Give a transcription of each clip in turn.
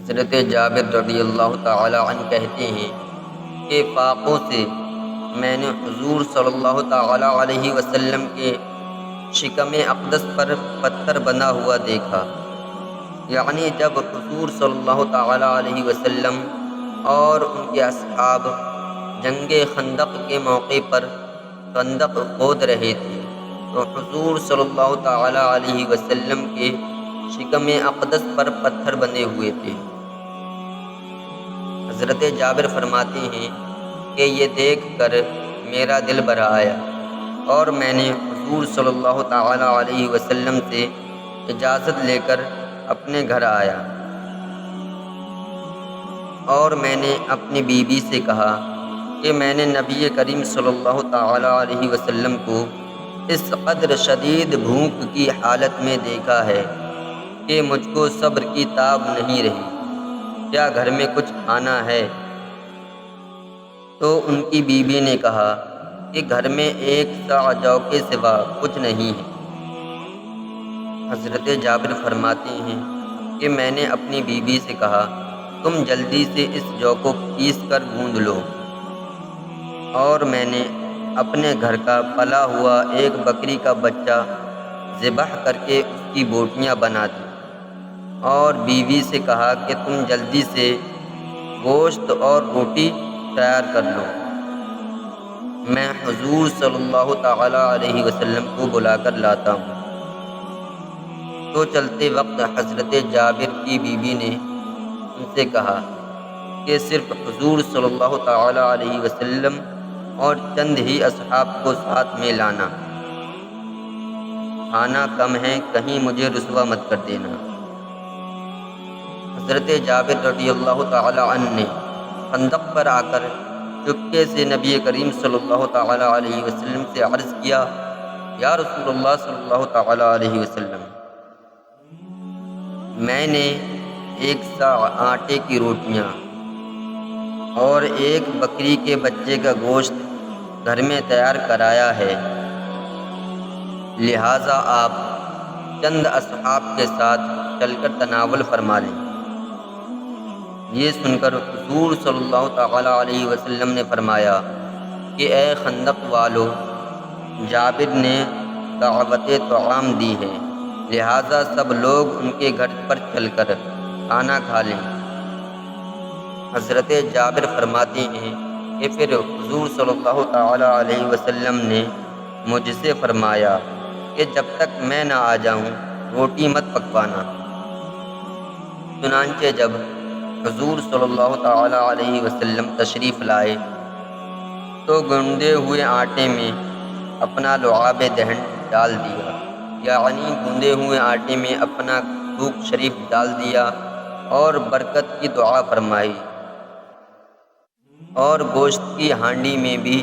حضرت جابر رضی اللہ تعالی عنہ کہتے ہیں کہ فاقوں سے میں نے حضور صلی اللہ تعالی علیہ وسلم کے شکم اقدس پر پتھر بنا ہوا دیکھا، یعنی جب حضور صلی اللہ تعالی علیہ وسلم اور ان کے اصحاب جنگ خندق کے موقع پر خندق کھود رہے تھے تو حضور صلی اللہ تعالی علیہ وسلم کے شکم اقدس پر پتھر بنے ہوئے تھے۔ حضرت جابر فرماتے ہیں کہ یہ دیکھ کر میرا دل بھر آیا اور میں نے حضور صلی اللہ تعالی علیہ وسلم سے اجازت لے کر اپنے گھر آیا اور میں نے اپنی بیوی سے کہا کہ میں نے نبی کریم صلی اللہ تعالی علیہ وسلم کو اس قدر شدید بھوک کی حالت میں دیکھا ہے کہ مجھ کو صبر کی تاب نہیں رہی، کیا گھر میں کچھ کھانا ہے؟ تو ان کی بیوی نے کہا کہ گھر میں ایک صاع جو کے سوا کچھ نہیں ہے۔ حضرت جابر فرماتے ہیں کہ میں نے اپنی بیوی سے کہا تم جلدی سے اس جو کو پیس کر گوندھ لو، اور میں نے اپنے گھر کا پلا ہوا ایک بکری کا بچہ ذبح کر کے اس کی بوٹیاں بنا دی، اور بیوی سے کہا کہ تم جلدی سے گوشت اور روٹی تیار کر لو، میں حضور صلی اللہ تعالی علیہ وسلم کو بلا کر لاتا ہوں۔ تو چلتے وقت حضرت جابر کی بیوی نے ان سے کہا کہ صرف حضور صلی اللہ تعالی علیہ وسلم اور چند ہی اصحاب کو ساتھ میں لانا، کھانا کم ہے، کہیں مجھے رسوا مت کر دینا۔ حضرت جابر رضی اللہ تعالی عنہ نے خندق پر آ کر چپکے سے نبی کریم صلی اللہ تعالی علیہ وسلم سے عرض کیا، یا رسول اللہ صلی اللہ تعالی علیہ وسلم، میں نے ایک صاع آٹے کی روٹیاں اور ایک بکری کے بچے کا گوشت گھر میں تیار کرایا ہے، لہٰذا آپ چند اصحاب کے ساتھ چل کر تناول فرما لیں۔ یہ سن کر حضور صلی اللہ تعالی علیہ وسلم نے فرمایا کہ اے خندق والو، جابر نے دعوت طعام دی ہے، لہٰذا سب لوگ ان کے گھر پر چل کر کھانا کھا لیں۔ حضرت جابر فرماتے ہیں کہ پھر حضور صلی اللہ تعالی علیہ وسلم نے مجھ سے فرمایا کہ جب تک میں نہ آ جاؤں روٹی مت پکوانا۔ چنانچہ جب حضور صلی اللہ تعالی علیہ وسلم تشریف لائے تو گوندے ہوئے آٹے میں اپنا لعاب دہن ڈال دیا، یعنی گوندے ہوئے آٹے میں اپنا تھوک شریف ڈال دیا اور برکت کی دعا فرمائی، اور گوشت کی ہانڈی میں بھی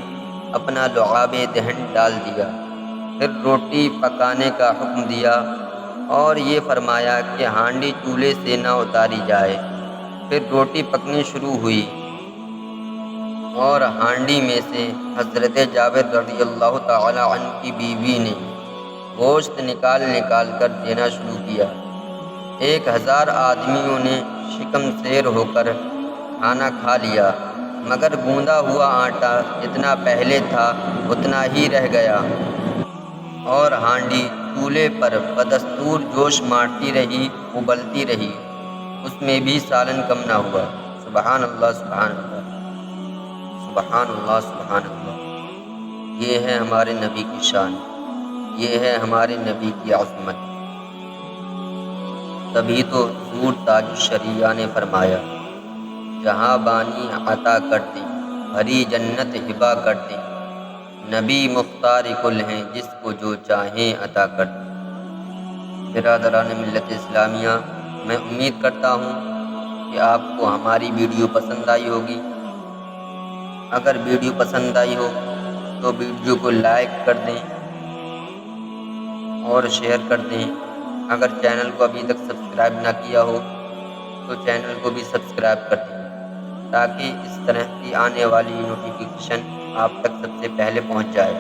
اپنا لعاب دہن ڈال دیا، پھر روٹی پکانے کا حکم دیا اور یہ فرمایا کہ ہانڈی چولہے سے نہ اتاری جائے۔ پھر روٹی پکنی شروع ہوئی اور ہانڈی میں سے حضرت جابر رضی اللہ تعالی عنہ کی بیوی نے گوشت نکال کر دینا شروع کیا۔ 1000 آدمیوں نے شکم سیر ہو کر کھانا کھا لیا، مگر گوندا ہوا آٹا جتنا پہلے تھا اتنا ہی رہ گیا، اور ہانڈی چولہے پر بدستور جوش مارتی رہی، ابلتی رہی، اس میں بھی سالن کم نہ ہوا۔ سبحان اللہ سبحان اللہ سبحان اللہ سبحان اللہ۔ یہ ہے ہمارے نبی کی شان، یہ ہے ہمارے نبی کی عظمت۔ تبھی تو حضور تاج الشریعہ نے فرمایا، جہاں بانی عطا کرتے بھری جنت ہبا کرتے، نبی مختار کل ہیں جس کو جو چاہیں عطا کرتے۔ برادران ملت اسلامیہ، میں امید کرتا ہوں کہ آپ کو ہماری ویڈیو پسند آئی ہوگی۔ اگر ویڈیو پسند آئی ہو تو ویڈیو کو لائک کر دیں اور شیئر کر دیں۔ اگر چینل کو ابھی تک سبسکرائب نہ کیا ہو تو چینل کو بھی سبسکرائب کر دیں، تاکہ اس طرح کی آنے والی نوٹیفیکیشن آپ تک سب سے پہلے پہنچ جائے۔